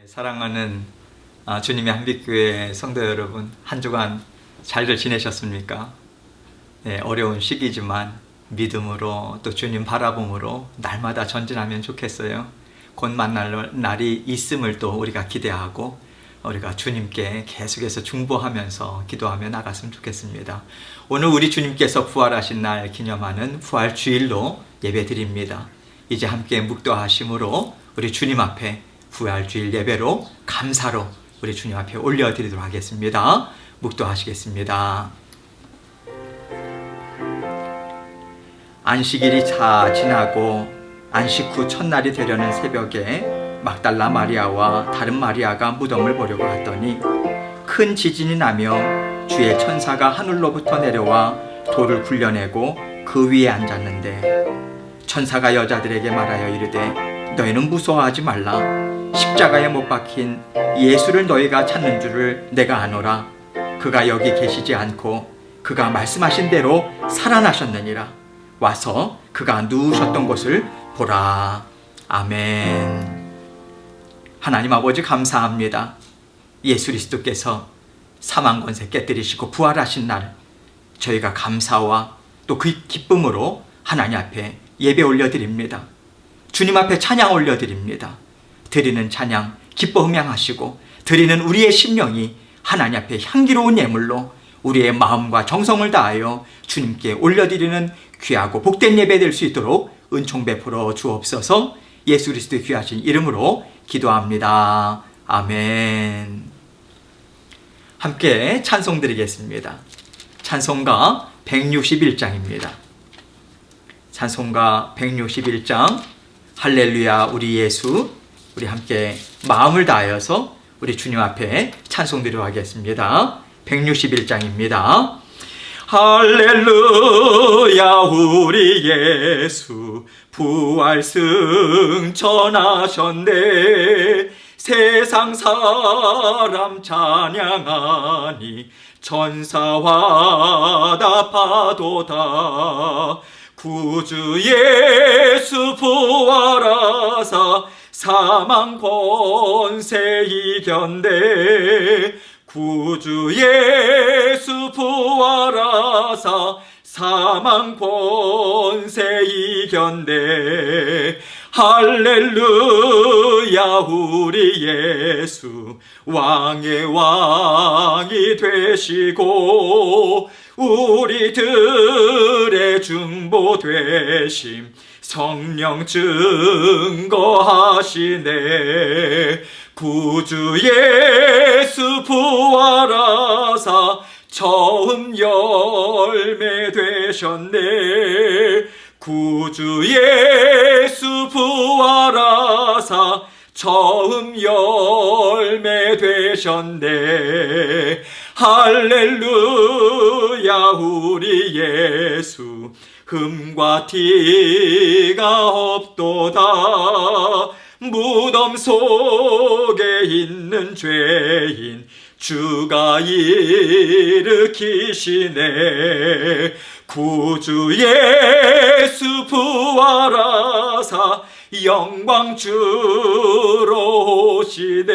사랑하는 주님의 한빛교회 성도 여러분, 한 주간 잘들 지내셨습니까? 네, 어려운 시기지만 믿음으로 또 주님 바라봄으로 날마다 전진하면 좋겠어요. 곧 만날 날이 있음을 또 우리가 기대하고 우리가 주님께 계속해서 중보하면서 기도하며 나갔으면 좋겠습니다. 오늘 우리 주님께서 부활하신 날 기념하는 부활주일로 예배드립니다. 이제 함께 묵도하심으로 우리 주님 앞에 부활주일 예배로 감사로 우리 주님 앞에 올려드리도록 하겠습니다. 묵도하시겠습니다. 안식일이 다 지나고 안식 후 첫날이 되려는 새벽에 막달라 마리아와 다른 마리아가 무덤을 보려고 갔더니 큰 지진이 나며 주의 천사가 하늘로부터 내려와 돌을 굴려내고 그 위에 앉았는데 천사가 여자들에게 말하여 이르되 너희는 무서워하지 말라. 십자가에 못 박힌 예수를 너희가 찾는 줄을 내가 아노라. 그가 여기 계시지 않고 그가 말씀하신 대로 살아나셨느니라. 와서 그가 누우셨던 곳을 보라. 아멘. 하나님 아버지 감사합니다. 예수 그리스도께서 사망 권세 깨뜨리시고 부활하신 날 저희가 감사와 또 그 기쁨으로 하나님 앞에 예배 올려드립니다. 주님 앞에 찬양 올려드립니다. 드리는 찬양 기뻐 음양하시고 드리는 우리의 심령이 하나님 앞에 향기로운 예물로 우리의 마음과 정성을 다하여 주님께 올려드리는 귀하고 복된 예배 될 수 있도록 은총 베풀어 주옵소서. 예수 그리스도의 귀하신 이름으로 기도합니다. 아멘. 함께 찬송 드리겠습니다. 찬송가 161장입니다. 찬송가 161장 할렐루야 우리 예수, 우리 함께 마음을 다하여서 우리 주님 앞에 찬송 드리도록 하겠습니다. 161장입니다. 할렐루야 우리 예수 부활 승천하셨네. 세상 사람 찬양하니 천사와 다 파도다. 구주 예수 부활하사 사망 권세 이겼네. 구주 예수 부활하사 사망 권세 이겼네. 할렐루야 우리 예수 왕의 왕이 되시고 우리들의 중보 되심 성령 증거하시네. 구주 예수 부활하사 처음 열매 되셨네. 구주 예수 부활하사 처음 열매 되셨네. 할렐루야 우리 예수 흠과 티가 없도다. 무덤 속에 있는 죄인 주가 일으키시네. 구주 예수 부활하사 영광 주러 오시네.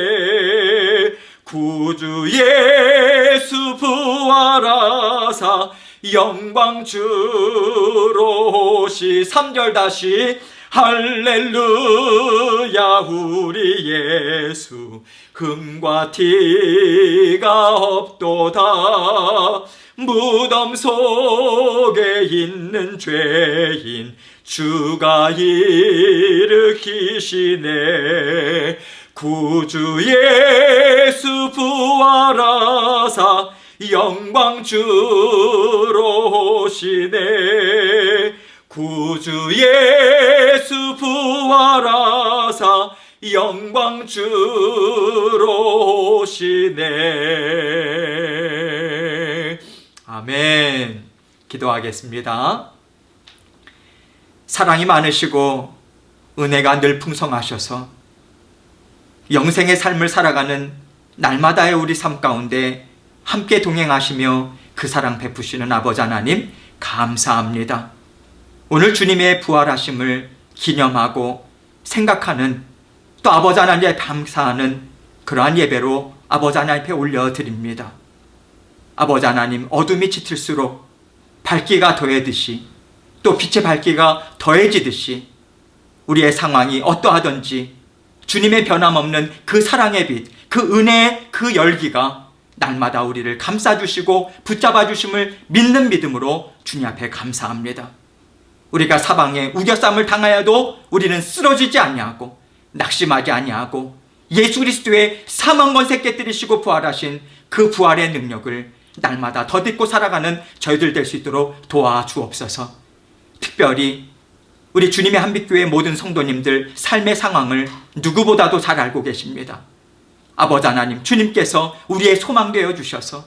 구주 예수 부활하사 영광 주러 오시. 3절 다시 할렐루야 우리 예수 흠과 티가 없도다. 무덤 속에 있는 죄인 주가 일으키시네. 구주 예수 부활하사 영광 주러 오시네. 구주 예수 부활하사 영광 주러 오시네. 아멘. 기도하겠습니다. 사랑이 많으시고 은혜가 늘 풍성하셔서 영생의 삶을 살아가는 날마다의 우리 삶 가운데 함께 동행하시며 그 사랑 베푸시는 아버지 하나님 감사합니다. 오늘 주님의 부활하심을 기념하고 생각하는, 또 아버지 하나님께 감사하는 그러한 예배로 아버지 하나님 앞에 올려드립니다. 아버지 하나님, 어둠이 짙을수록 밝기가 더해듯이, 또 빛의 밝기가 더해지듯이 우리의 상황이 어떠하든지 주님의 변함없는 그 사랑의 빛, 그 은혜의 그 열기가 날마다 우리를 감싸주시고 붙잡아주심을 믿는 믿음으로 주님 앞에 감사합니다. 우리가 사방에 우겨쌈을 당하여도 우리는 쓰러지지 아니하고 낙심하지 아니하고 예수 그리스도의 사망 권세 깨뜨리시고 부활하신 그 부활의 능력을 날마다 덧입고 살아가는 저희들 될 수 있도록 도와주옵소서. 특별히 우리 주님의 한빛교회 모든 성도님들 삶의 상황을 누구보다도 잘 알고 계십니다. 아버지 하나님, 주님께서 우리의 소망 되어 주셔서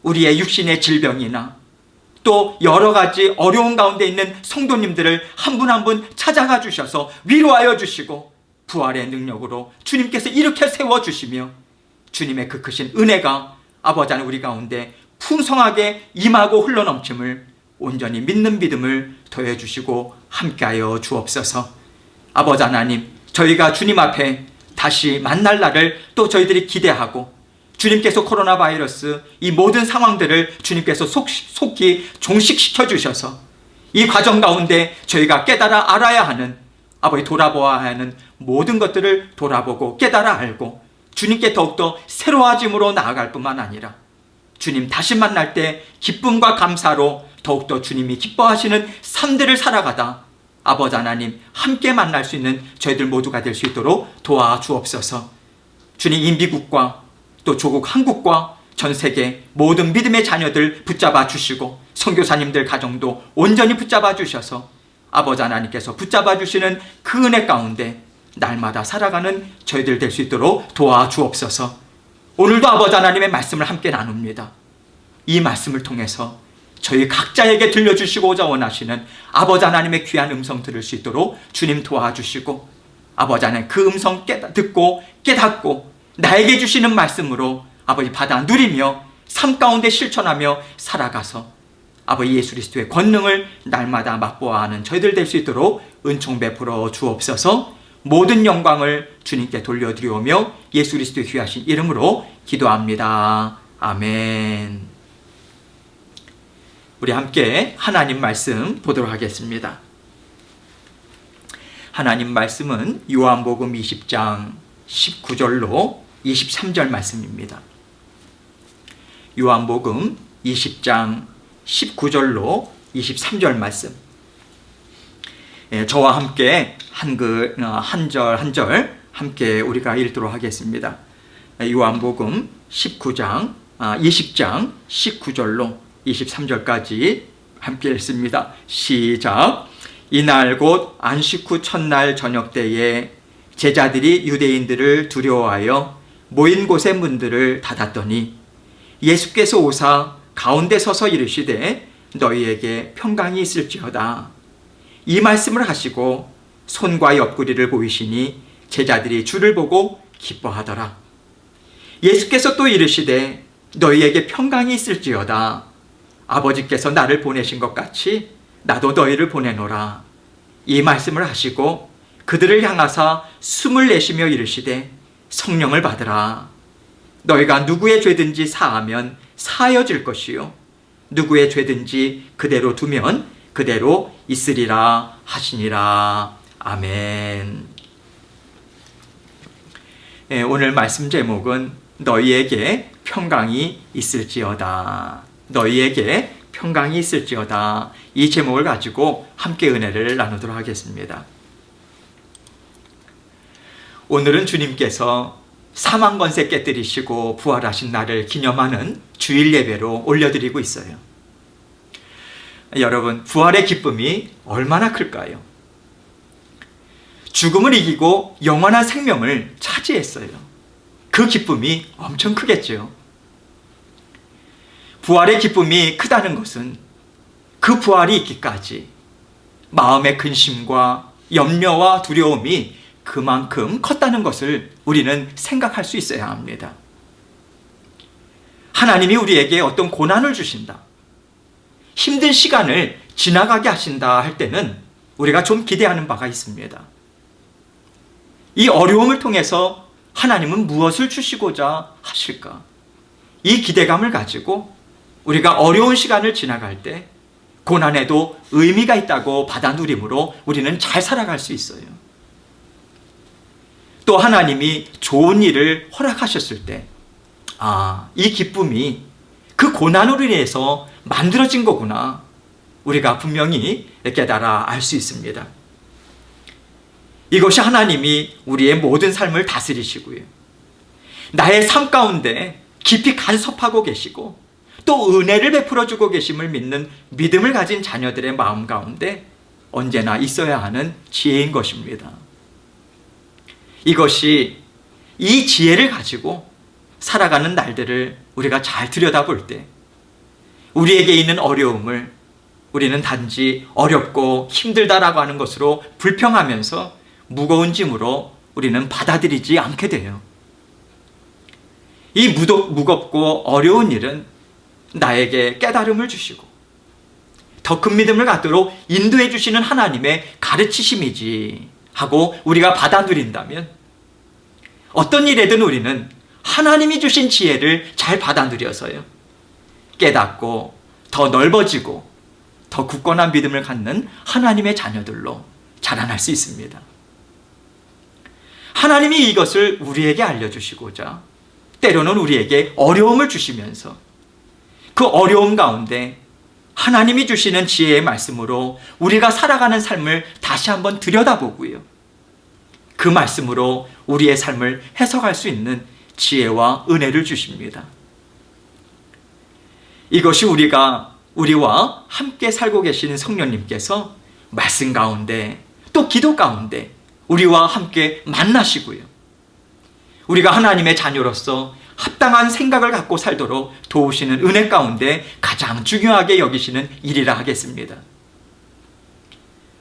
우리의 육신의 질병이나 또 여러 가지 어려운 가운데 있는 성도님들을 한 분 한 분 찾아가 주셔서 위로하여 주시고 부활의 능력으로 주님께서 일으켜 세워주시며 주님의 그 크신 은혜가 아버지 하나님 우리 가운데 풍성하게 임하고 흘러넘침을 온전히 믿는 믿음을 더해주시고 함께하여 주옵소서. 아버지 하나님, 저희가 주님 앞에 다시 만날 날을 또 저희들이 기대하고 주님께서 코로나 바이러스 이 모든 상황들을 주님께서 속히 종식시켜 주셔서 이 과정 가운데 저희가 깨달아 알아야 하는, 아버지 돌아보아야 하는 모든 것들을 돌아보고 깨달아 알고 주님께 더욱더 새로워짐으로 나아갈 뿐만 아니라 주님 다시 만날 때 기쁨과 감사로 더욱더 주님이 기뻐하시는 삶들을 살아가다 아버지 하나님 함께 만날 수 있는 저희들 모두가 될 수 있도록 도와주옵소서. 주님, 이 미국과 또 조국 한국과 전 세계 모든 믿음의 자녀들 붙잡아 주시고 선교사님들 가정도 온전히 붙잡아 주셔서 아버지 하나님께서 붙잡아 주시는 그 은혜 가운데 날마다 살아가는 저희들 될 수 있도록 도와주옵소서. 오늘도 아버지 하나님의 말씀을 함께 나눕니다. 이 말씀을 통해서 저희 각자에게 들려주시고자 원하시는 아버지 하나님의 귀한 음성 들을 수 있도록 주님 도와주시고 아버지 하나님 그 음성 듣고 깨닫고 나에게 주시는 말씀으로 아버지 받아 누리며 삶 가운데 실천하며 살아가서 아버지 예수 그리스도의 권능을 날마다 맛보아 하는 저희들 될 수 있도록 은총 베풀어 주옵소서. 모든 영광을 주님께 돌려드리오며 예수 그리스도의 귀하신 이름으로 기도합니다. 아멘. 우리 함께 하나님 말씀 보도록 하겠습니다. 하나님 말씀은 요한복음 20장 19절로 23절 말씀입니다. 요한복음 20장 19절로 23절 말씀. 저와 함께 한 절 한 절 함께 우리가 읽도록 하겠습니다. 요한복음 20장 19절로 23절까지 함께 읽습니다. 시작. 이날 곧 안식 후 첫날 저녁 때에 제자들이 유대인들을 두려워하여 모인 곳의 문들을 닫았더니 예수께서 오사 가운데 서서 이르시되 너희에게 평강이 있을지어다. 이 말씀을 하시고 손과 옆구리를 보이시니 제자들이 주를 보고 기뻐하더라. 예수께서 또 이르시되 너희에게 평강이 있을지어다. 아버지께서 나를 보내신 것 같이 나도 너희를 보내노라. 이 말씀을 하시고 그들을 향하사 숨을 내쉬며 이르시되 성령을 받으라. 너희가 누구의 죄든지 사하면 사하여질 것이요 누구의 죄든지 그대로 두면 그대로 있으리라 하시니라. 아멘. 오늘 말씀 제목은 너희에게 평강이 있을지어다. 너희에게 평강이 있을지어다. 이 제목을 가지고 함께 은혜를 나누도록 하겠습니다. 오늘은 주님께서 사망 권세 깨뜨리시고 부활하신 날을 기념하는 주일 예배로 올려드리고 있어요. 여러분, 부활의 기쁨이 얼마나 클까요? 죽음을 이기고 영원한 생명을 차지했어요. 그 기쁨이 엄청 크겠죠. 부활의 기쁨이 크다는 것은 그 부활이 있기까지 마음의 근심과 염려와 두려움이 그만큼 컸다는 것을 우리는 생각할 수 있어야 합니다. 하나님이 우리에게 어떤 고난을 주신다, 힘든 시간을 지나가게 하신다 할 때는 우리가 좀 기대하는 바가 있습니다. 이 어려움을 통해서 하나님은 무엇을 주시고자 하실까? 이 기대감을 가지고 우리가 어려운 시간을 지나갈 때 고난에도 의미가 있다고 받아 누림으로 우리는 잘 살아갈 수 있어요. 또 하나님이 좋은 일을 허락하셨을 때, 이 기쁨이 그 고난으로 인해서 만들어진 거구나. 우리가 분명히 깨달아 알 수 있습니다. 이것이 하나님이 우리의 모든 삶을 다스리시고요. 나의 삶 가운데 깊이 간섭하고 계시고 또 은혜를 베풀어주고 계심을 믿는 믿음을 가진 자녀들의 마음 가운데 언제나 있어야 하는 지혜인 것입니다. 이것이 이 지혜를 가지고 살아가는 날들을 우리가 잘 들여다볼 때 우리에게 있는 어려움을 우리는 단지 어렵고 힘들다라고 하는 것으로 불평하면서 무거운 짐으로 우리는 받아들이지 않게 돼요. 이 무겁고 어려운 일은 나에게 깨달음을 주시고 더 큰 믿음을 갖도록 인도해 주시는 하나님의 가르치심이지 하고 우리가 받아들인다면 어떤 일에든 우리는 하나님이 주신 지혜를 잘 받아들여서요. 깨닫고 더 넓어지고 더 굳건한 믿음을 갖는 하나님의 자녀들로 자라날 수 있습니다. 하나님이 이것을 우리에게 알려주시고자 때로는 우리에게 어려움을 주시면서 그 어려움 가운데 하나님이 주시는 지혜의 말씀으로 우리가 살아가는 삶을 다시 한번 들여다보고요. 그 말씀으로 우리의 삶을 해석할 수 있는 지혜와 은혜를 주십니다. 이것이 우리와 함께 살고 계시는 성령님께서 말씀 가운데 또 기도 가운데 우리와 함께 만나시고요. 우리가 하나님의 자녀로서 합당한 생각을 갖고 살도록 도우시는 은혜 가운데 가장 중요하게 여기시는 일이라 하겠습니다.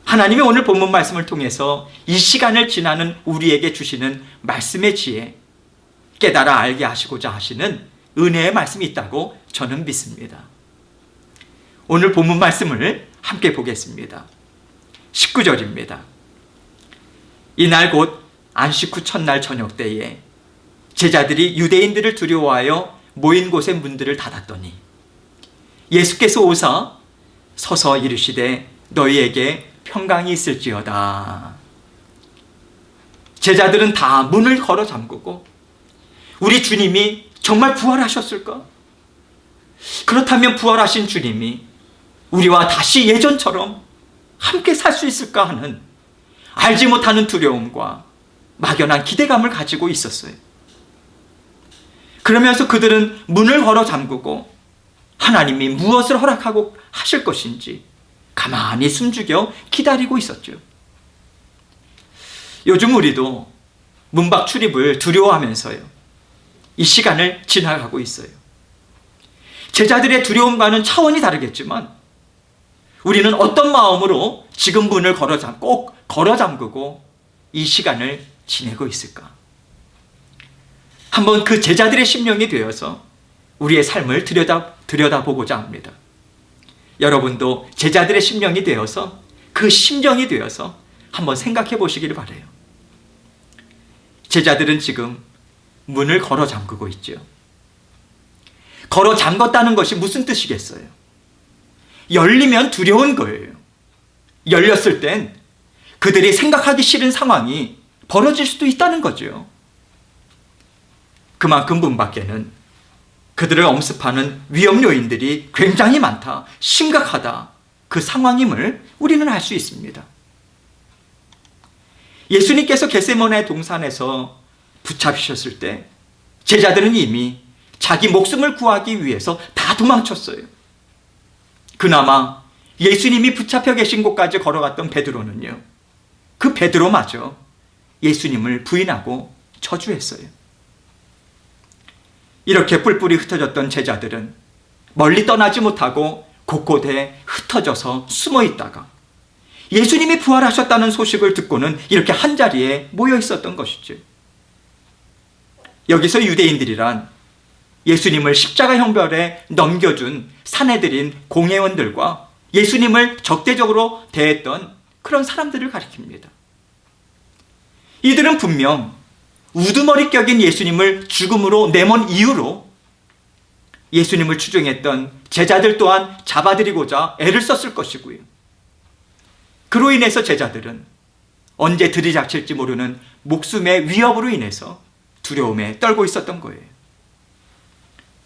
하나님이 오늘 본문 말씀을 통해서 이 시간을 지나는 우리에게 주시는 말씀의 지혜, 깨달아 알게 하시고자 하시는 은혜의 말씀이 있다고 저는 믿습니다. 오늘 본문 말씀을 함께 보겠습니다. 19절입니다. 이날 곧 안식 후 첫날 저녁 때에 제자들이 유대인들을 두려워하여 모인 곳의 문들을 닫았더니 예수께서 오사 서서 이르시되 너희에게 평강이 있을지어다. 제자들은 다 문을 걸어 잠그고 우리 주님이 정말 부활하셨을까? 그렇다면 부활하신 주님이 우리와 다시 예전처럼 함께 살 수 있을까 하는 알지 못하는 두려움과 막연한 기대감을 가지고 있었어요. 그러면서 그들은 문을 걸어 잠그고 하나님이 무엇을 허락하고 하실 것인지 가만히 숨죽여 기다리고 있었죠. 요즘 우리도 문 밖 출입을 두려워하면서요. 이 시간을 지나가고 있어요. 제자들의 두려움과는 차원이 다르겠지만 우리는 어떤 마음으로 지금 문을 꼭 걸어 잠그고 이 시간을 지내고 있을까? 한번 그 제자들의 심령이 되어서 우리의 삶을 들여다보고자 합니다. 여러분도 제자들의 심령이 되어서 그 심정이 되어서 한번 생각해 보시기를 바라요. 제자들은 지금 문을 걸어 잠그고 있죠. 걸어 잠갔다는 것이 무슨 뜻이겠어요? 열리면 두려운 거예요. 열렸을 땐 그들이 생각하기 싫은 상황이 벌어질 수도 있다는 거죠. 그만큼 문 밖에는 그들을 엄습하는 위험 요인들이 굉장히 많다, 심각하다, 그 상황임을 우리는 알 수 있습니다. 예수님께서 겟세마네 동산에서 붙잡히셨을 때 제자들은 이미 자기 목숨을 구하기 위해서 다 도망쳤어요. 그나마 예수님이 붙잡혀 계신 곳까지 걸어갔던 베드로는요, 그 베드로마저 예수님을 부인하고 저주했어요. 이렇게 뿔뿔이 흩어졌던 제자들은 멀리 떠나지 못하고 곳곳에 흩어져서 숨어 있다가 예수님이 부활하셨다는 소식을 듣고는 이렇게 한자리에 모여 있었던 것이죠. 여기서 유대인들이란 예수님을 십자가 형벌에 넘겨준 사내들인 공회원들과 예수님을 적대적으로 대했던 그런 사람들을 가리킵니다. 이들은 분명 우두머리 격인 예수님을 죽음으로 내몬 이유로 예수님을 추종했던 제자들 또한 잡아들이고자 애를 썼을 것이고요. 그로 인해서 제자들은 언제 들이닥칠지 모르는 목숨의 위협으로 인해서 두려움에 떨고 있었던 거예요.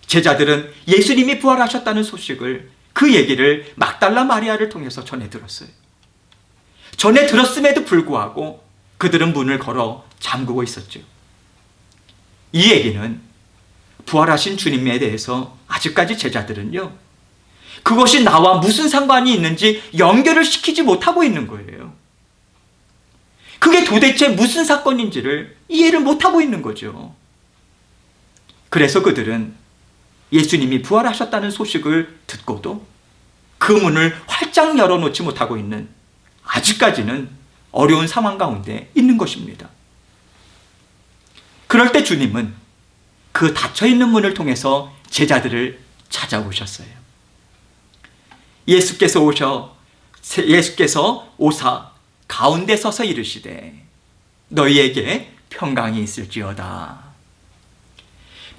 제자들은 예수님이 부활하셨다는 소식을, 그 얘기를 막달라 마리아를 통해서 전해 들었어요. 전해 들었음에도 불구하고 그들은 문을 걸어 잠그고 있었죠. 이 얘기는 부활하신 주님에 대해서 아직까지 제자들은요, 그것이 나와 무슨 상관이 있는지 연결을 시키지 못하고 있는 거예요. 그게 도대체 무슨 사건인지를 이해를 못하고 있는 거죠. 그래서 그들은 예수님이 부활하셨다는 소식을 듣고도 그 문을 활짝 열어놓지 못하고 있는, 아직까지는 어려운 상황 가운데 있는 것입니다. 그럴 때 주님은 그 닫혀있는 문을 통해서 제자들을 찾아오셨어요. 예수께서 오사 가운데 서서 이르시되 너희에게 평강이 있을지어다.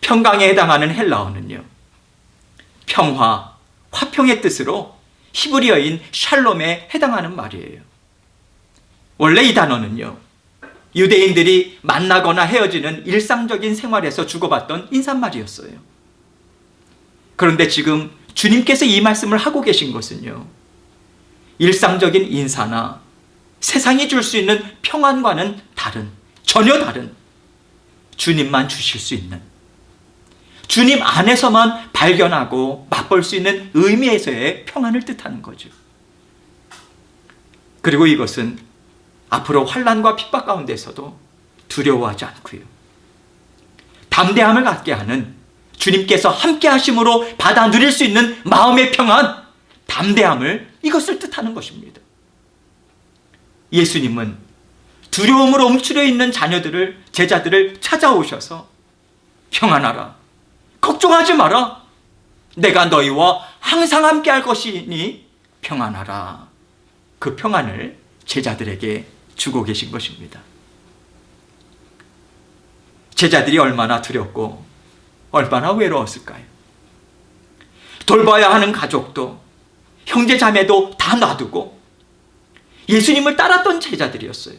평강에 해당하는 헬라어는요, 평화, 화평의 뜻으로 히브리어인 샬롬에 해당하는 말이에요. 원래 이 단어는요, 유대인들이 만나거나 헤어지는 일상적인 생활에서 주고받던 인사말이었어요. 그런데 지금 주님께서 이 말씀을 하고 계신 것은요, 일상적인 인사나 세상이 줄 수 있는 평안과는 다른, 전혀 다른, 주님만 주실 수 있는, 주님 안에서만 발견하고 맛볼 수 있는 의미에서의 평안을 뜻하는 거죠. 그리고 이것은 앞으로 환난과 핍박 가운데서도 두려워하지 않고요, 담대함을 갖게 하는, 주님께서 함께 하심으로 받아 누릴 수 있는 마음의 평안, 담대함을, 이것을 뜻하는 것입니다. 예수님은 두려움으로 움츠려 있는 제자들을 찾아오셔서 평안하라, 걱정하지 마라, 내가 너희와 항상 함께 할 것이니 평안하라, 그 평안을 제자들에게 주고 계신 것입니다. 제자들이 얼마나 두렵고 얼마나 외로웠을까요? 돌봐야 하는 가족도, 형제 자매도 다 놔두고 예수님을 따랐던 제자들이었어요.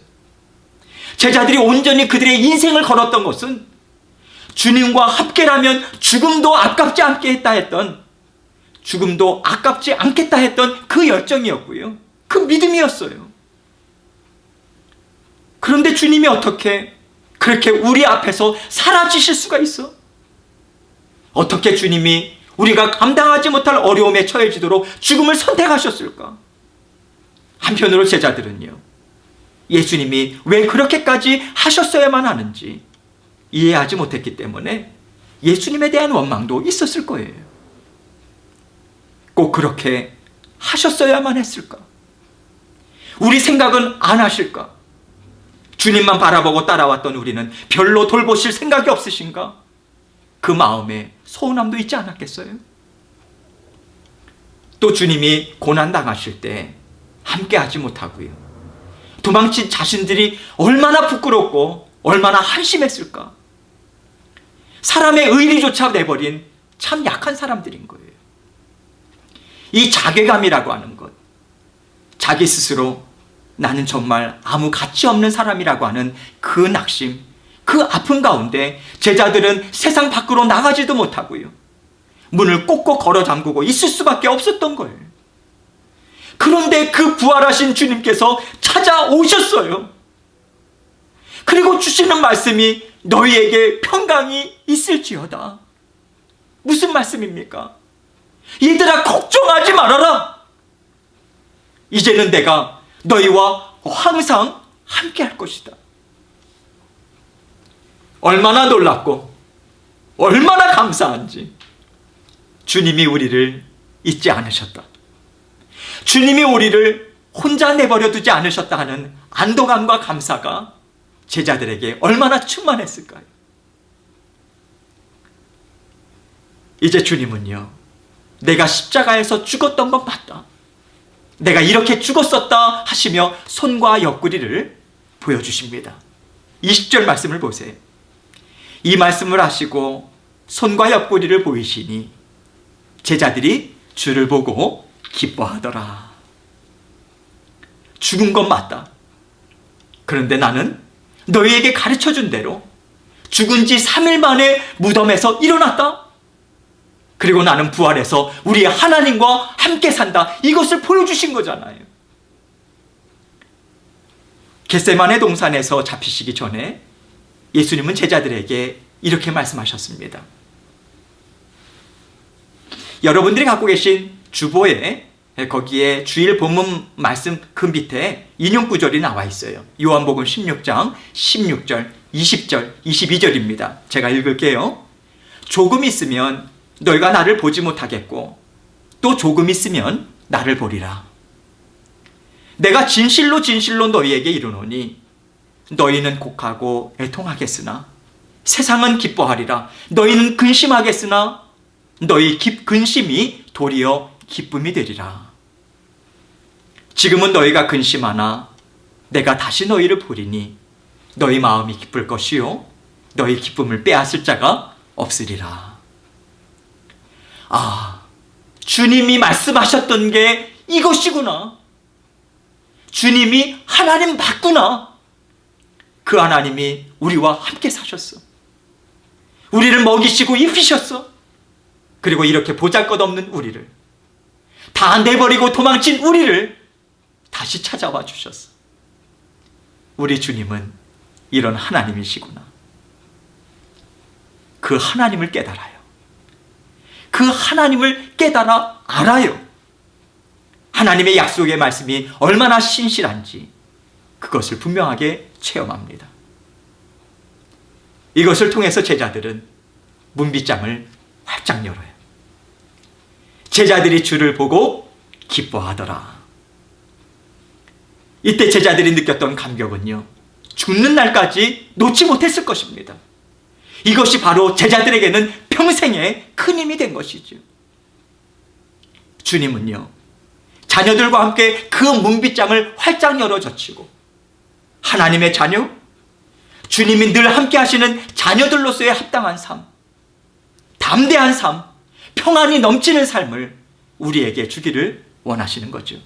제자들이 온전히 그들의 인생을 걸었던 것은 주님과 함께라면 죽음도 아깝지 않겠다 했던, 죽음도 아깝지 않겠다 했던 그 열정이었고요, 그 믿음이었어요. 그런데 주님이 어떻게 그렇게 우리 앞에서 사라지실 수가 있어? 어떻게 주님이 우리가 감당하지 못할 어려움에 처해지도록 죽음을 선택하셨을까? 한편으로 제자들은요, 예수님이 왜 그렇게까지 하셨어야만 하는지 이해하지 못했기 때문에 예수님에 대한 원망도 있었을 거예요. 꼭 그렇게 하셨어야만 했을까? 우리 생각은 안 하실까? 주님만 바라보고 따라왔던 우리는 별로 돌보실 생각이 없으신가? 그 마음에 서운함도 있지 않았겠어요? 또 주님이 고난당하실 때 함께 하지 못하고요, 도망친 자신들이 얼마나 부끄럽고 얼마나 한심했을까? 사람의 의리조차 내버린 참 약한 사람들인 거예요. 이 자괴감이라고 하는 것, 자기 스스로 나는 정말 아무 가치 없는 사람이라고 하는 그 낙심, 그 아픔 가운데 제자들은 세상 밖으로 나가지도 못하고요, 문을 꼭꼭 걸어 잠그고 있을 수밖에 없었던 거예요. 그런데 그 부활하신 주님께서 찾아오셨어요. 그리고 주시는 말씀이 너희에게 평강이 있을지어다. 무슨 말씀입니까? 얘들아, 걱정하지 말아라. 이제는 내가 너희와 항상 함께 할 것이다. 얼마나 놀랍고 얼마나 감사한지, 주님이 우리를 잊지 않으셨다, 주님이 우리를 혼자 내버려 두지 않으셨다 하는 안도감과 감사가 제자들에게 얼마나 충만했을까요? 이제 주님은요, 내가 십자가에서 죽었던 건 맞다, 내가 이렇게 죽었었다 하시며 손과 옆구리를 보여주십니다. 20절 말씀을 보세요. 이 말씀을 하시고 손과 옆구리를 보이시니 제자들이 주를 보고 기뻐하더라. 죽은 건 맞다. 그런데 나는 너희에게 가르쳐준 대로 죽은 지 3일 만에 무덤에서 일어났다. 그리고 나는 부활해서 우리 하나님과 함께 산다. 이것을 보여주신 거잖아요. 겟세마네 동산에서 잡히시기 전에 예수님은 제자들에게 이렇게 말씀하셨습니다. 여러분들이 갖고 계신 주보에 거기에 주일 본문 말씀 그 밑에 인용 구절이 나와 있어요. 요한복음 16장 16절, 20절, 22절입니다. 제가 읽을게요. 조금 있으면 너희가 나를 보지 못하겠고 또 조금 있으면 나를 보리라. 내가 진실로 진실로 너희에게 이르노니 너희는 곡하고 애통하겠으나 세상은 기뻐하리라. 너희는 근심하겠으나 너희 근심이 도리어 기쁨이 되리라. 지금은 너희가 근심하나 내가 다시 너희를 보리니 너희 마음이 기쁠 것이요 너희 기쁨을 빼앗을 자가 없으리라. 아, 주님이 말씀하셨던 게 이것이구나. 주님이 하나님 맞구나. 그 하나님이 우리와 함께 사셨어. 우리를 먹이시고 입히셨어. 그리고 이렇게 보잘것없는 우리를, 다 내버리고 도망친 우리를 다시 찾아와 주셨어. 우리 주님은 이런 하나님이시구나. 그 하나님을 깨달아요. 그 하나님을 깨달아 알아요. 하나님의 약속의 말씀이 얼마나 신실한지 그것을 분명하게 체험합니다. 이것을 통해서 제자들은 문빗장을 활짝 열어요. 제자들이 주를 보고 기뻐하더라. 이때 제자들이 느꼈던 감격은요, 죽는 날까지 놓지 못했을 것입니다. 이것이 바로 제자들에게는 평생의 큰 힘이 된 것이죠. 주님은요, 자녀들과 함께 그 문빗장을 활짝 열어 젖히고 하나님의 자녀, 주님이 늘 함께 하시는 자녀들로서의 합당한 삶, 담대한 삶, 평안이 넘치는 삶을 우리에게 주기를 원하시는 거죠.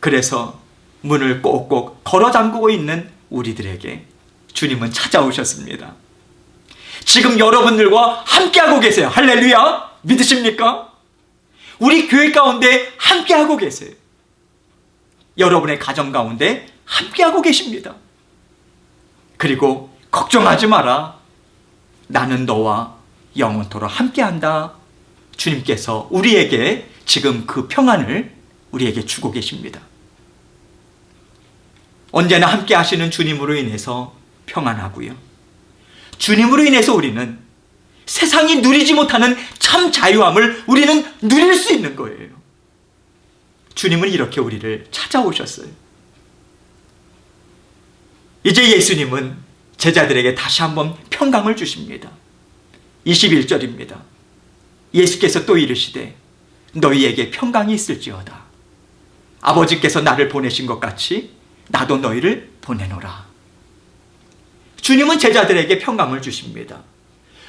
그래서 문을 꼭꼭 걸어 잠그고 있는 우리들에게 주님은 찾아오셨습니다. 지금 여러분들과 함께하고 계세요. 할렐루야! 믿으십니까? 우리 교회 가운데 함께하고 계세요. 여러분의 가정 가운데 함께하고 계십니다. 그리고 걱정하지 마라. 나는 너와 영원토록 함께한다. 주님께서 우리에게 지금 그 평안을 우리에게 주고 계십니다. 언제나 함께 하시는 주님으로 인해서 평안하고요. 주님으로 인해서 우리는 세상이 누리지 못하는 참 자유함을 우리는 누릴 수 있는 거예요. 주님은 이렇게 우리를 찾아오셨어요. 이제 예수님은 제자들에게 다시 한번 평강을 주십니다. 21절입니다. 예수께서 또 이르시되 너희에게 평강이 있을지어다. 아버지께서 나를 보내신 것 같이 나도 너희를 보내노라. 주님은 제자들에게 평강을 주십니다.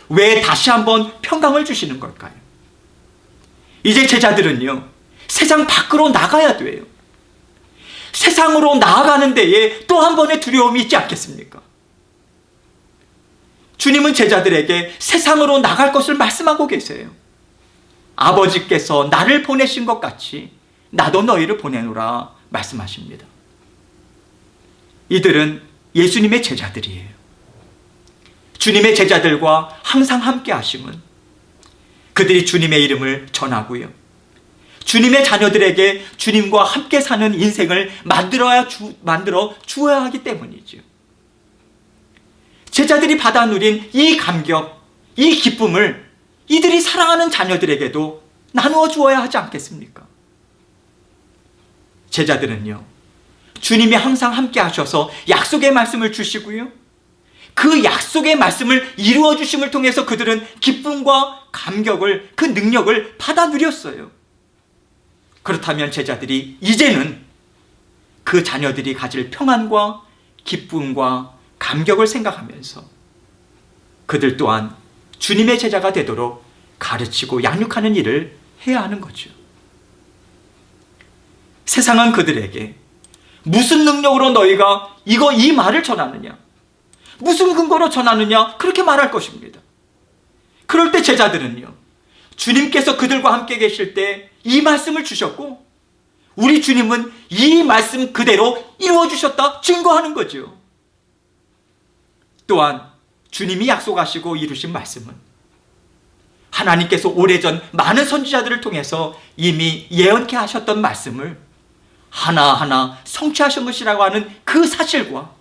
왜 다시 한번 평강을 주시는 걸까요? 이제 제자들은요, 세상 밖으로 나가야 돼요. 세상으로 나아가는 데에 또 한 번의 두려움이 있지 않겠습니까? 주님은 제자들에게 세상으로 나갈 것을 말씀하고 계세요. 아버지께서 나를 보내신 것 같이 나도 너희를 보내노라 말씀하십니다. 이들은 예수님의 제자들이에요. 주님의 제자들과 항상 함께 하심은 그들이 주님의 이름을 전하고요, 주님의 자녀들에게 주님과 함께 사는 인생을 만들어 주어야 하기 때문이죠. 제자들이 받아 누린 이 감격, 이 기쁨을 이들이 사랑하는 자녀들에게도 나누어 주어야 하지 않겠습니까? 제자들은요, 주님이 항상 함께 하셔서 약속의 말씀을 주시고요, 그 약속의 말씀을 이루어 주심을 통해서 그들은 기쁨과 감격을, 그 능력을 받아 누렸어요. 그렇다면 제자들이 이제는 그 자녀들이 가질 평안과 기쁨과 감격을 생각하면서 그들 또한 주님의 제자가 되도록 가르치고 양육하는 일을 해야 하는 거죠. 세상은 그들에게 무슨 능력으로 너희가 이 말을 전하느냐, 무슨 근거로 전하느냐, 그렇게 말할 것입니다. 그럴 때 제자들은요, 주님께서 그들과 함께 계실 때 이 말씀을 주셨고 우리 주님은 이 말씀 그대로 이루어주셨다 증거하는 거죠. 또한 주님이 약속하시고 이루신 말씀은 하나님께서 오래전 많은 선지자들을 통해서 이미 예언케 하셨던 말씀을 하나하나 성취하신 것이라고 하는 그 사실과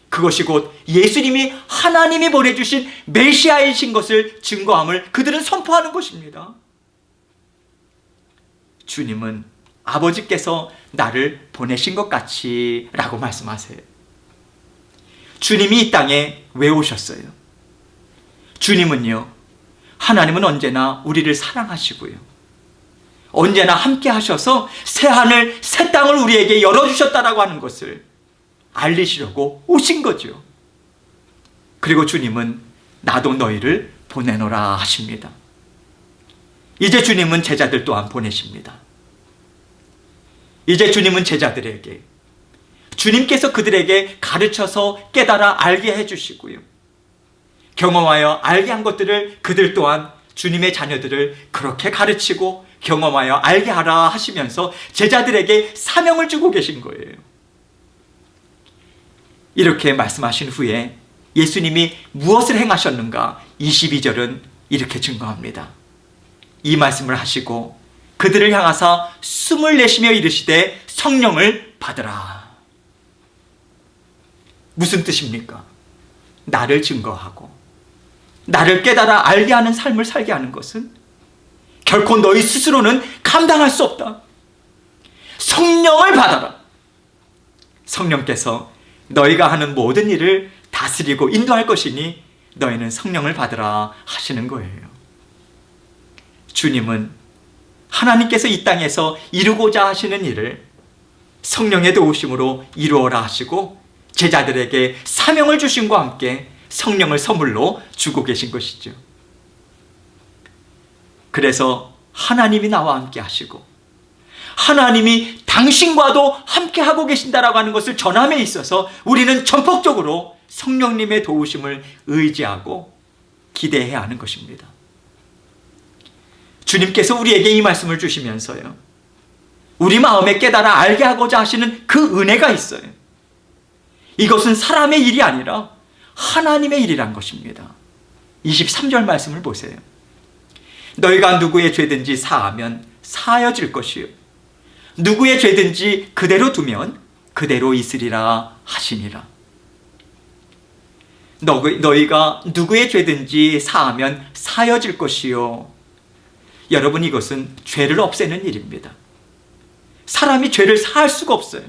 그것이 곧 예수님이 하나님이 보내주신 메시아이신 것을 증거함을 그들은 선포하는 것입니다. 주님은 아버지께서 나를 보내신 것 같이 라고 말씀하세요. 주님이 이 땅에 왜 오셨어요? 주님은요, 하나님은 언제나 우리를 사랑하시고요, 언제나 함께 하셔서 새 하늘 새 땅을 우리에게 열어주셨다라고 하는 것을 알리시려고 오신 거죠. 그리고 주님은 나도 너희를 보내노라 하십니다. 이제 주님은 제자들 또한 보내십니다. 이제 주님은 제자들에게 주님께서 그들에게 가르쳐서 깨달아 알게 해주시고요, 경험하여 알게 한 것들을 그들 또한 주님의 자녀들을 그렇게 가르치고 경험하여 알게 하라 하시면서 제자들에게 사명을 주고 계신 거예요. 이렇게 말씀하신 후에 예수님이 무엇을 행하셨는가 22절은 이렇게 증거합니다. 이 말씀을 하시고 그들을 향하사 숨을 내쉬며 이르시되 성령을 받으라. 무슨 뜻입니까? 나를 증거하고 나를 깨달아 알게 하는 삶을 살게 하는 것은 결코 너희 스스로는 감당할 수 없다. 성령을 받아라. 성령께서 너희가 하는 모든 일을 다스리고 인도할 것이니 너희는 성령을 받으라 하시는 거예요. 주님은 하나님께서 이 땅에서 이루고자 하시는 일을 성령의 도우심으로 이루어라 하시고 제자들에게 사명을 주심과 함께 성령을 선물로 주고 계신 것이죠. 그래서 하나님이 나와 함께 하시고 하나님이 당신과도 함께 하고 계신다라고 하는 것을 전함에 있어서 우리는 전폭적으로 성령님의 도우심을 의지하고 기대해야 하는 것입니다. 주님께서 우리에게 이 말씀을 주시면서요, 우리 마음에 깨달아 알게 하고자 하시는 그 은혜가 있어요. 이것은 사람의 일이 아니라 하나님의 일이란 것입니다. 23절 말씀을 보세요. 너희가 누구의 죄든지 사하면 사하여질 것이요 누구의 죄든지 그대로 두면 그대로 있으리라 하시니라. 너희가 누구의 죄든지 사하면 사하여질 것이요. 여러분, 이것은 죄를 없애는 일입니다. 사람이 죄를 사할 수가 없어요.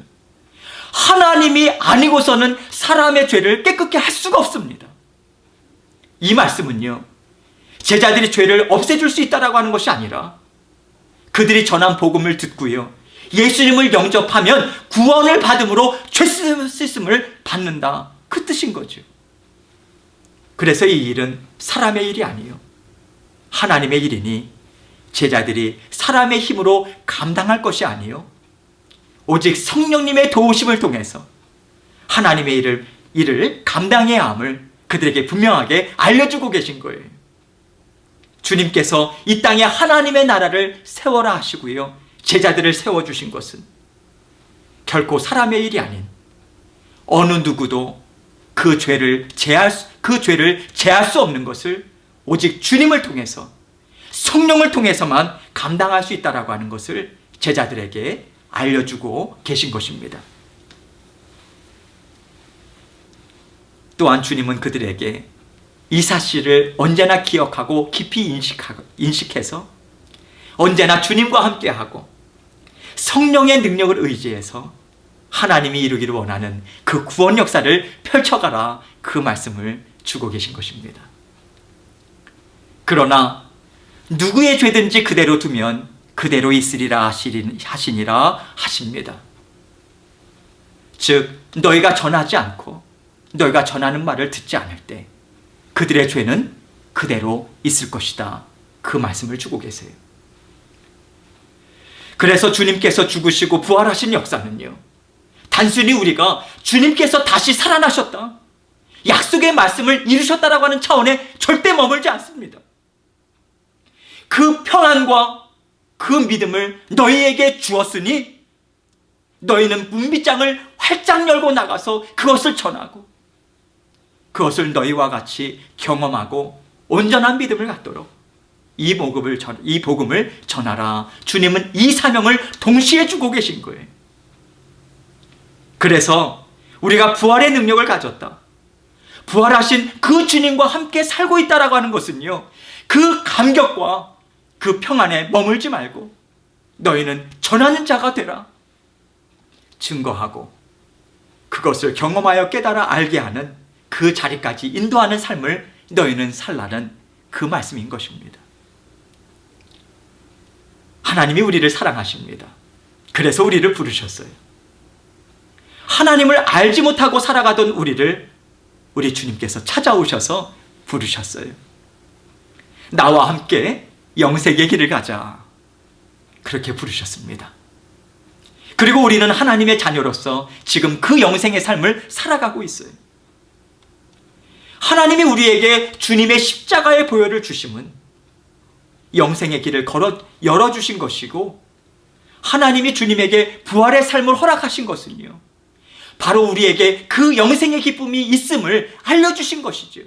하나님이 아니고서는 사람의 죄를 깨끗게 할 수가 없습니다. 이 말씀은요, 제자들이 죄를 없애줄 수 있다라고 하는 것이 아니라 그들이 전한 복음을 듣고요, 예수님을 영접하면 구원을 받음으로 죄 씻음을 받는다, 그 뜻인 거죠. 그래서 이 일은 사람의 일이 아니에요. 하나님의 일이니 제자들이 사람의 힘으로 감당할 것이 아니요 오직 성령님의 도우심을 통해서 하나님의 일을 감당해야 함을 그들에게 분명하게 알려주고 계신 거예요. 주님께서 이 땅에 하나님의 나라를 세워라 하시고요, 제자들을 세워주신 것은 결코 사람의 일이 아닌 어느 누구도 그 죄를 제할 수 없는 것을 오직 주님을 통해서 성령을 통해서만 감당할 수 있다라고 하는 것을 제자들에게 알려주고 계신 것입니다. 또한 주님은 그들에게 이 사실을 언제나 기억하고 깊이 인식해서 언제나 주님과 함께하고 성령의 능력을 의지해서 하나님이 이루기를 원하는 그 구원 역사를 펼쳐가라, 그 말씀을 주고 계신 것입니다. 그러나 누구의 죄든지 그대로 두면 그대로 있으리라 하시니라 하십니다. 즉 너희가 전하지 않고 너희가 전하는 말을 듣지 않을 때 그들의 죄는 그대로 있을 것이다. 그 말씀을 주고 계세요. 그래서 주님께서 죽으시고 부활하신 역사는요, 단순히 우리가 주님께서 다시 살아나셨다, 약속의 말씀을 이루셨다라고 하는 차원에 절대 머물지 않습니다. 그 평안과 그 믿음을 너희에게 주었으니 너희는 문빗장을 활짝 열고 나가서 그것을 전하고 그것을 너희와 같이 경험하고 온전한 믿음을 갖도록 이 복음을 전하라. 주님은 이 사명을 동시에 주고 계신 거예요. 그래서 우리가 부활의 능력을 가졌다, 부활하신 그 주님과 함께 살고 있다라고 하는 것은요, 그 감격과 그 평안에 머물지 말고 너희는 전하는 자가 되라. 증거하고 그것을 경험하여 깨달아 알게 하는 그 자리까지 인도하는 삶을 너희는 살라는 그 말씀인 것입니다. 하나님이 우리를 사랑하십니다. 그래서 우리를 부르셨어요. 하나님을 알지 못하고 살아가던 우리를 우리 주님께서 찾아오셔서 부르셨어요. 나와 함께 영생의 길을 가자, 그렇게 부르셨습니다. 그리고 우리는 하나님의 자녀로서 지금 그 영생의 삶을 살아가고 있어요. 하나님이 우리에게 주님의 십자가의 보혈을 주심은 영생의 길을 열어주신 것이고, 하나님이 주님에게 부활의 삶을 허락하신 것은요, 바로 우리에게 그 영생의 기쁨이 있음을 알려주신 것이죠.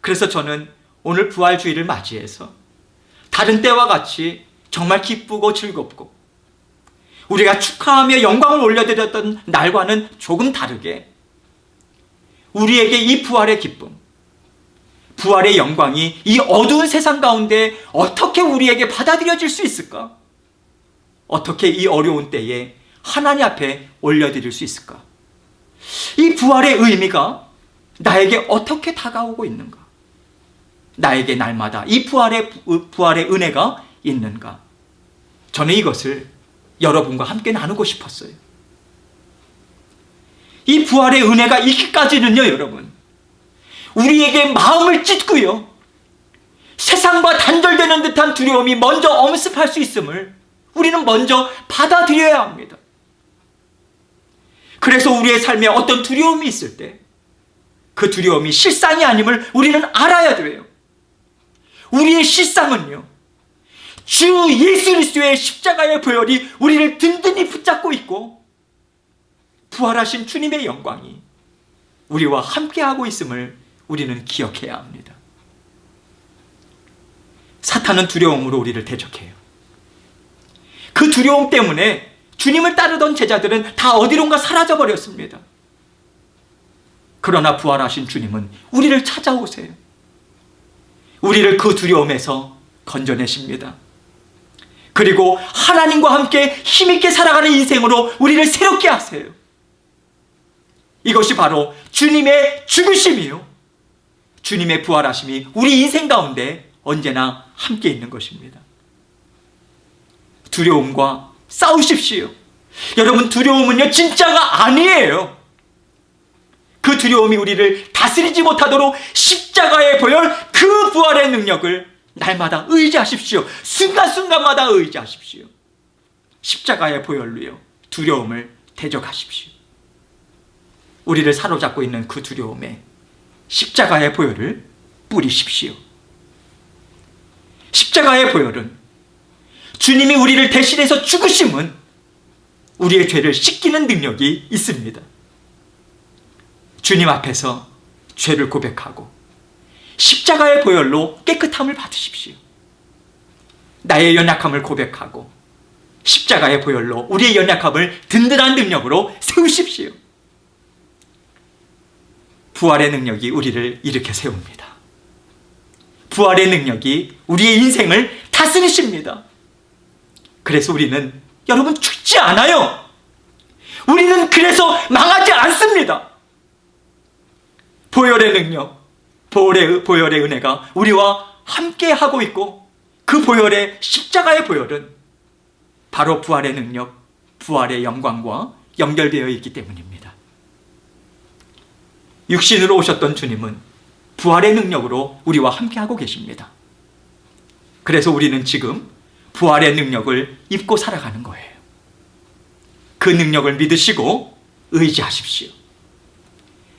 그래서 저는 오늘 부활주의를 맞이해서 다른 때와 같이 정말 기쁘고 즐겁고 우리가 축하하며 영광을 올려드렸던 날과는 조금 다르게 우리에게 이 부활의 기쁨, 부활의 영광이 이 어두운 세상 가운데 어떻게 우리에게 받아들여질 수 있을까? 어떻게 이 어려운 때에 하나님 앞에 올려드릴 수 있을까? 이 부활의 의미가 나에게 어떻게 다가오고 있는가? 나에게 날마다 이 부활의 은혜가 있는가? 저는 이것을 여러분과 함께 나누고 싶었어요. 이 부활의 은혜가 있기까지는요, 여러분, 우리에게 마음을 찢고요, 세상과 단절되는 듯한 두려움이 먼저 엄습할 수 있음을 우리는 먼저 받아들여야 합니다. 그래서 우리의 삶에 어떤 두려움이 있을 때 그 두려움이 실상이 아님을 우리는 알아야 돼요. 우리의 실상은요, 주 예수 그리스도의 십자가의 보혈이 우리를 든든히 붙잡고 있고 부활하신 주님의 영광이 우리와 함께하고 있음을 우리는 기억해야 합니다. 사탄은 두려움으로 우리를 대적해요. 그 두려움 때문에 주님을 따르던 제자들은 다 어디론가 사라져버렸습니다. 그러나 부활하신 주님은 우리를 찾아오세요. 우리를 그 두려움에서 건져내십니다. 그리고 하나님과 함께 힘있게 살아가는 인생으로 우리를 새롭게 하세요. 이것이 바로 주님의 죽으심이요, 주님의 부활하심이 우리 인생 가운데 언제나 함께 있는 것입니다. 두려움과 싸우십시오. 여러분, 두려움은요 진짜가 아니에요. 그 두려움이 우리를 다스리지 못하도록 십자가의 보혈, 그 부활의 능력을 날마다 의지하십시오. 순간순간마다 의지하십시오. 십자가의 보혈로요, 두려움을 대적하십시오. 우리를 사로잡고 있는 그 두려움에 십자가의 보혈을 뿌리십시오. 십자가의 보혈은, 주님이 우리를 대신해서 죽으심은 우리의 죄를 씻기는 능력이 있습니다. 주님 앞에서 죄를 고백하고 십자가의 보혈로 깨끗함을 받으십시오. 나의 연약함을 고백하고 십자가의 보혈로 우리의 연약함을 든든한 능력으로 세우십시오. 부활의 능력이 우리를 일으켜 세웁니다. 부활의 능력이 우리의 인생을 다스리십니다. 그래서 우리는, 여러분, 죽지 않아요. 우리는 그래서 망하지 않습니다. 보혈의 능력, 보혈의 은혜가 우리와 함께 하고 있고, 그 보혈의, 십자가의 보혈은 바로 부활의 능력, 부활의 영광과 연결되어 있기 때문입니다. 육신으로 오셨던 주님은 부활의 능력으로 우리와 함께하고 계십니다. 그래서 우리는 지금 부활의 능력을 입고 살아가는 거예요. 그 능력을 믿으시고 의지하십시오.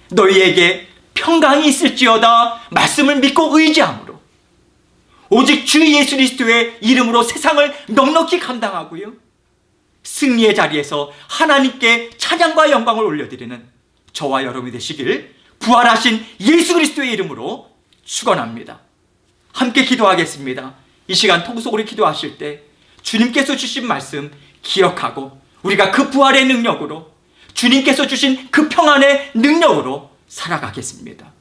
너희에게 평강이 있을지어다 말씀을 믿고 의지함으로 오직 주 예수 그리스도의 이름으로 세상을 넉넉히 감당하고요, 승리의 자리에서 하나님께 찬양과 영광을 올려드리는 저와 여러분이 되시길 부활하신 예수 그리스도의 이름으로 축원합니다. 함께 기도하겠습니다. 이 시간 통속으로 기도하실 때 주님께서 주신 말씀 기억하고 우리가 그 부활의 능력으로, 주님께서 주신 그 평안의 능력으로 살아가겠습니다.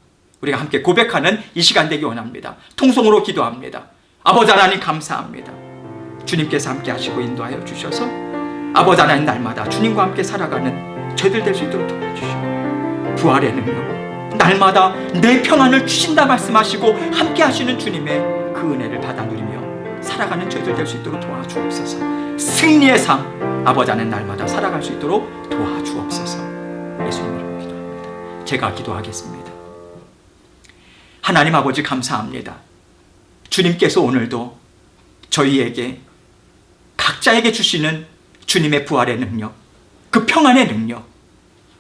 우리가 함께 고백하는 이 시간 되기 원합니다. 통성으로 기도합니다. 아버지 하나님 감사합니다. 주님께서 함께 하시고 인도하여 주셔서 아버지 하나님 날마다 주님과 함께 살아가는 저희들 될 수 있도록 도와주시고, 부활의 능력 날마다 내 평안을 주신다 말씀하시고 함께 하시는 주님의 그 은혜를 받아 누리며 살아가는 저희들 될 수 있도록 도와주옵소서. 승리의 삶 아버지 하나님 날마다 살아갈 수 있도록 도와주옵소서. 예수님 이름으로 기도합니다. 제가 기도하겠습니다. 하나님 아버지 감사합니다. 주님께서 오늘도 저희에게 각자에게 주시는 주님의 부활의 능력, 그 평안의 능력,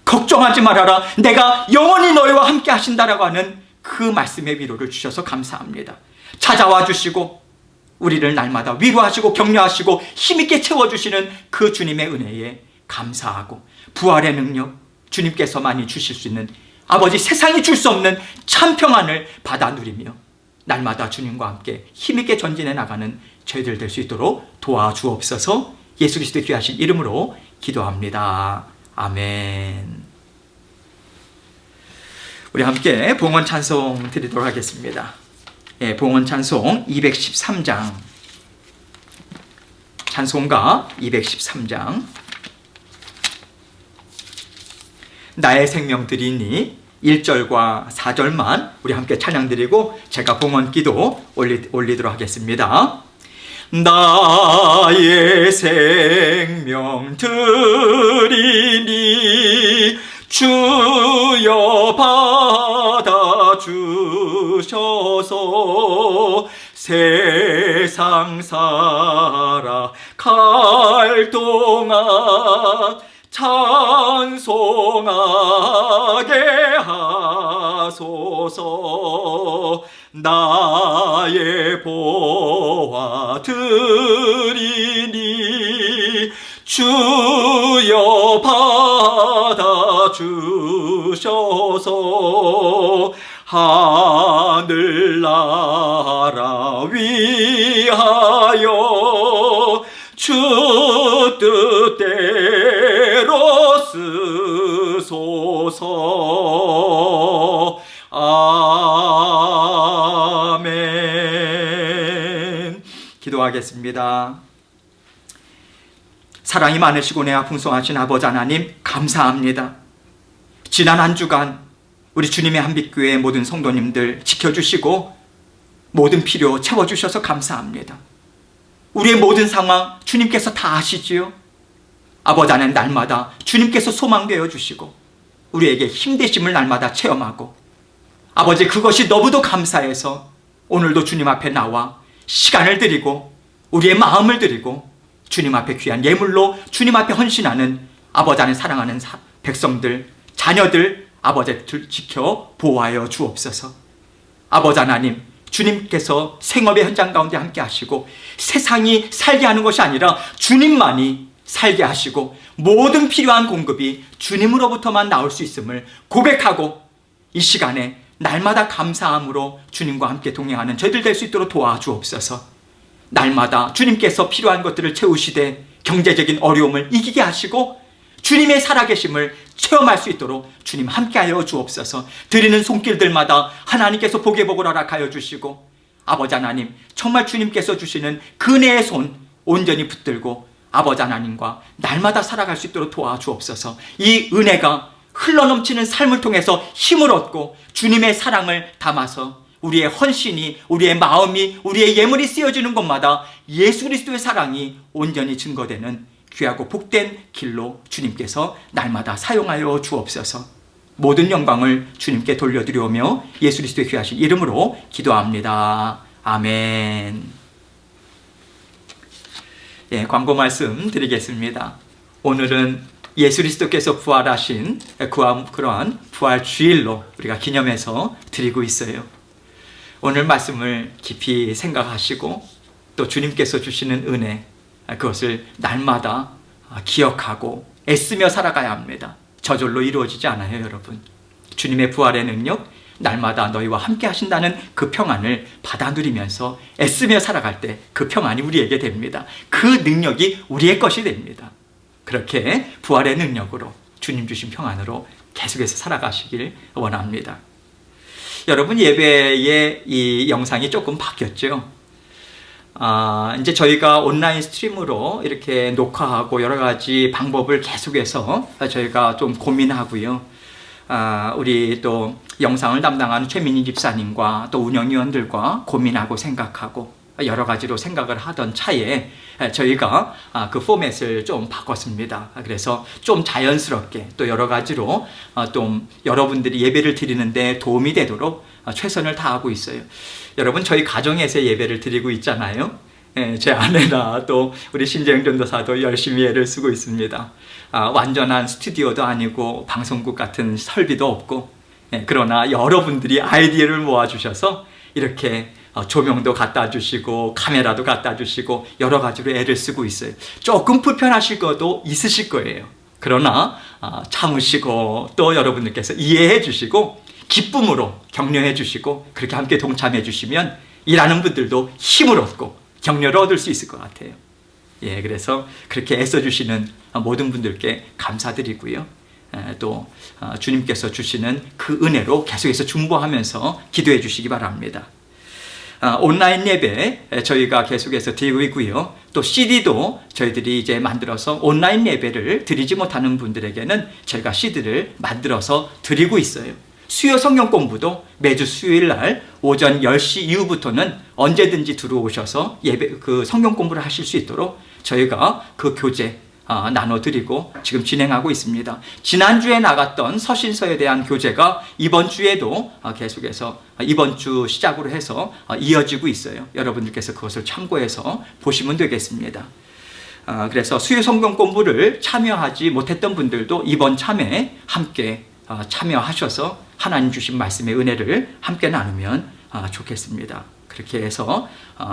걱정하지 말아라 내가 영원히 너희와 함께 하신다라고 하는 그 말씀의 위로를 주셔서 감사합니다. 찾아와 주시고 우리를 날마다 위로하시고 격려하시고 힘있게 채워주시는 그 주님의 은혜에 감사하고, 부활의 능력 주님께서 많이 주실 수 있는 아버지 세상이 줄 수 없는 참 평안을 받아 누리며 날마다 주님과 함께 힘있게 전진해 나가는 저희들 될 수 있도록 도와주옵소서. 예수 그리스도의 귀하신 이름으로 기도합니다. 아멘. 우리 함께 봉헌 찬송 드리도록 하겠습니다. 봉헌 찬송 213장, 찬송가 213장. 나의 생명 드리니 1절과 4절만 우리 함께 찬양 드리고 제가 봉헌 기도 올리도록 하겠습니다. 나의 생명 드리니 주여 받아주셔서 세상 살아갈 동안 찬송하게 하소서. 나의 보화 드리니 주여 받아주셔서 하늘나라 위하여 주 뜻대로 쓰소서. 아멘. 기도하겠습니다. 사랑이 많으시고 내와 풍성하신 아버지 하나님 감사합니다. 지난 한 주간 우리 주님의 한빛교회 모든 성도님들 지켜주시고 모든 필요 채워주셔서 감사합니다. 우리의 모든 상황 주님께서 다 아시지요. 아버지 하나님 날마다 주님께서 소망되어 주시고 우리에게 힘되심을 날마다 체험하고, 아버지 그것이 너무도 감사해서 오늘도 주님 앞에 나와 시간을 드리고 우리의 마음을 드리고 주님 앞에 귀한 예물로 주님 앞에 헌신하는 아버지 하나님 사랑하는 백성들, 자녀들 아버지를 지켜 보호하여 주옵소서. 아버지 하나님 주님께서 생업의 현장 가운데 함께 하시고 세상이 살게 하는 것이 아니라 주님만이 살게 하시고 모든 필요한 공급이 주님으로부터만 나올 수 있음을 고백하고 이 시간에 날마다 감사함으로 주님과 함께 동행하는 저희들 될 수 있도록 도와주옵소서. 날마다 주님께서 필요한 것들을 채우시되 경제적인 어려움을 이기게 하시고 주님의 살아계심을 체험할 수 있도록 주님 함께하여 주옵소서. 드리는 손길들마다 하나님께서 복의 복을 허락하여 주시고 아버지 하나님 정말 주님께서 주시는 그네의 손 온전히 붙들고 아버지 하나님과 날마다 살아갈 수 있도록 도와주옵소서. 이 은혜가 흘러넘치는 삶을 통해서 힘을 얻고 주님의 사랑을 담아서 우리의 헌신이, 우리의 마음이, 우리의 예물이 쓰여지는 곳마다 예수 그리스도의 사랑이 온전히 증거되는 귀하고 복된 길로 주님께서 날마다 사용하여 주옵소서. 모든 영광을 주님께 돌려드리오며 예수 그리스도의 귀하신 이름으로 기도합니다. 아멘. 예, 광고 말씀 드리겠습니다. 오늘은 예수 그리스도께서 부활하신 그러한 부활 주일로 우리가 기념해서 드리고 있어요. 오늘 말씀을 깊이 생각하시고 또 주님께서 주시는 은혜, 그것을 날마다 기억하고 애쓰며 살아가야 합니다. 저절로 이루어지지 않아요, 여러분. 주님의 부활의 능력, 날마다 너희와 함께 하신다는 그 평안을 받아 누리면서 애쓰며 살아갈 때 그 평안이 우리에게 됩니다. 그 능력이 우리의 것이 됩니다. 그렇게 부활의 능력으로 주님 주신 평안으로 계속해서 살아가시길 원합니다. 여러분, 예배의 이 영상이 조금 바뀌었죠. 이제 저희가 온라인 스트림으로 이렇게 녹화하고 여러 가지 방법을 계속해서 저희가 좀 고민하고요. 우리 또 영상을 담당하는 최민희 집사님과 또 운영위원들과 고민하고 생각하고 여러 가지로 생각을 하던 차에 저희가 그 포맷을 좀 바꿨습니다. 그래서 좀 자연스럽게 또 여러 가지로 좀 여러분들이 예배를 드리는데 도움이 되도록 최선을 다하고 있어요. 여러분, 저희 가정에서 예배를 드리고 있잖아요. 제 아내나 또 우리 신재영 전도사도 열심히 애를 쓰고 있습니다. 완전한 스튜디오도 아니고 방송국 같은 설비도 없고, 그러나 여러분들이 아이디어를 모아주셔서 이렇게 조명도 갖다 주시고 카메라도 갖다 주시고 여러 가지로 애를 쓰고 있어요. 조금 불편하실 것도 있으실 거예요. 그러나 참으시고 또 여러분들께서 이해해 주시고 기쁨으로 격려해 주시고 그렇게 함께 동참해 주시면 일하는 분들도 힘을 얻고 격려를 얻을 수 있을 것 같아요. 예, 그래서 그렇게 애써주시는 모든 분들께 감사드리고요. 또 주님께서 주시는 그 은혜로 계속해서 중보하면서 기도해 주시기 바랍니다. 온라인 예배 저희가 계속해서 드리고 있고요. 또 CD도 저희들이 이제 만들어서 온라인 예배를 드리지 못하는 분들에게는 저희가 CD를 만들어서 드리고 있어요. 수요 성경 공부도 매주 수요일 날 오전 10시 이후부터는 언제든지 들어오셔서 예배 그 성경 공부를 하실 수 있도록 저희가 그 교재 나눠드리고 지금 진행하고 있습니다. 지난주에 나갔던 서신서에 대한 교재가 이번 주에도 계속해서 이번 주 시작으로 해서 이어지고 있어요. 여러분들께서 그것을 참고해서 보시면 되겠습니다. 그래서 수요 성경 공부를 참여하지 못했던 분들도 이번 참에 함께 참여하셔서 하나님 주신 말씀의 은혜를 함께 나누면 좋겠습니다. 그렇게 해서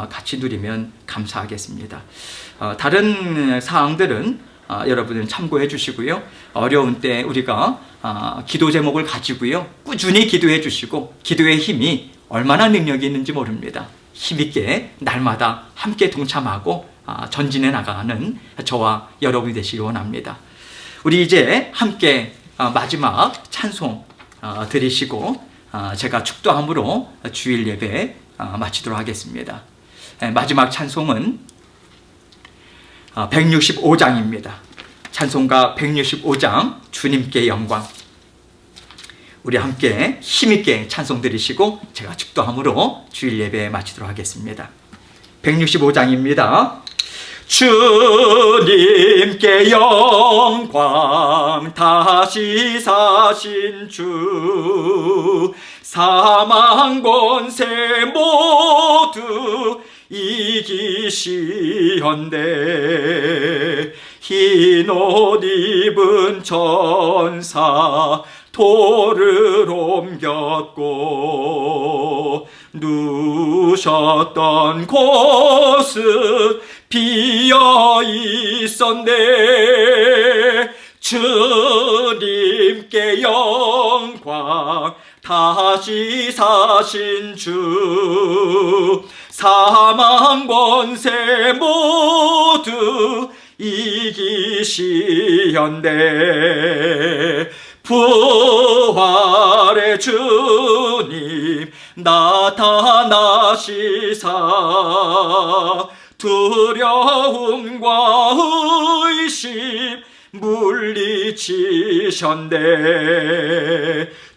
같이 누리면 감사하겠습니다. 다른 사항들은 여러분은 참고해 주시고요. 어려운 때 우리가 기도 제목을 가지고요. 꾸준히 기도해 주시고 기도의 힘이 얼마나 능력이 있는지 모릅니다. 힘있게 날마다 함께 동참하고 전진해 나가는 저와 여러분이 되시기 원합니다. 우리 이제 함께 마지막 찬송 드리시고 제가 축도함으로 주일 예배 마치도록 하겠습니다. 마지막 찬송은 165장입니다. 찬송가 165장 주님께 영광. 우리 함께 힘있게 찬송 드리시고 제가 축도함으로 주일 예배 마치도록 하겠습니다. 165장입니다. 주님께 영광, 다시 사신 주, 사망 권세 모두 이기시언대, 흰 옷 입은 천사 돌을 옮겼고, 누셨던 곳은 비어 있었네. 주님께 영광, 다시 사신 주, 사망 권세 모두 이기시언대. 부활의 주님 나타나시사, 두려움과 의심 물리치셨네.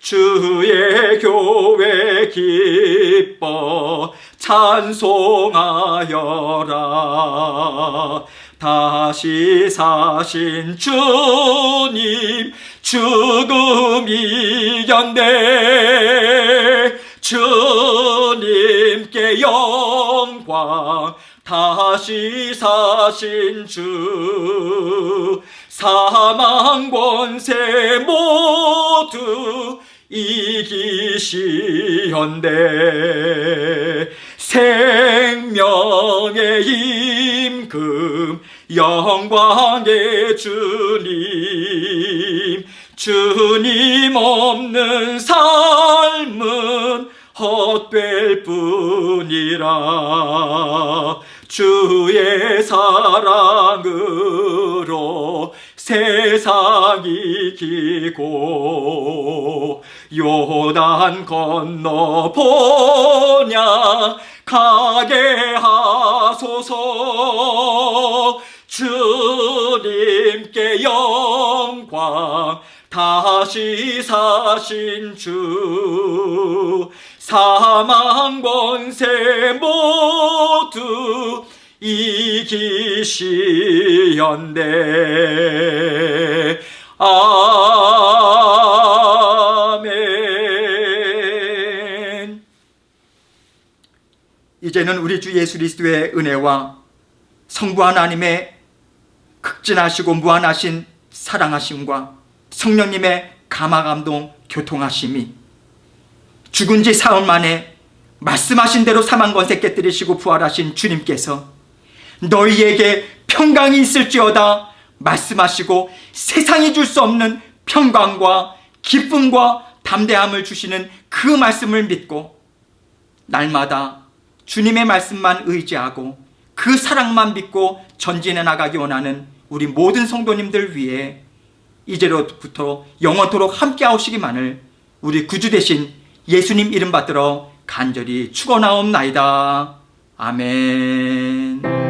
주의 교회 기뻐 찬송하여라. 다시 사신 주님 죽음 이겼네. 주님께 영광. 다시 사신 주 사망 권세 모두 이기시었네. 생명의 임금 영광의 주님. 주님 없는 삶은 헛될 뿐이라. 주의 사랑으로 세상 이기고 요단 건너 보냐 가게 하소서. 주님께 영광. 다시 사신 주 사망 권세 모두 이기시었네. 아멘. 이제는 우리 주 예수 그리스도의 은혜와 성부 하나님의 극진하시고 무한하신 사랑하심과 성령님의 감화감동 교통하심이 죽은 지 사흘 만에 말씀하신 대로 사망권세 깨뜨리시고 부활하신 주님께서 너희에게 평강이 있을지어다 말씀하시고 세상이 줄 수 없는 평강과 기쁨과 담대함을 주시는 그 말씀을 믿고 날마다 주님의 말씀만 의지하고 그 사랑만 믿고 전진해 나가기 원하는 우리 모든 성도님들 위해 이제로부터 영원토록 함께 하시기만을 우리 구주 되신 예수님 이름 받들어 간절히 축원하옵나이다. 아멘.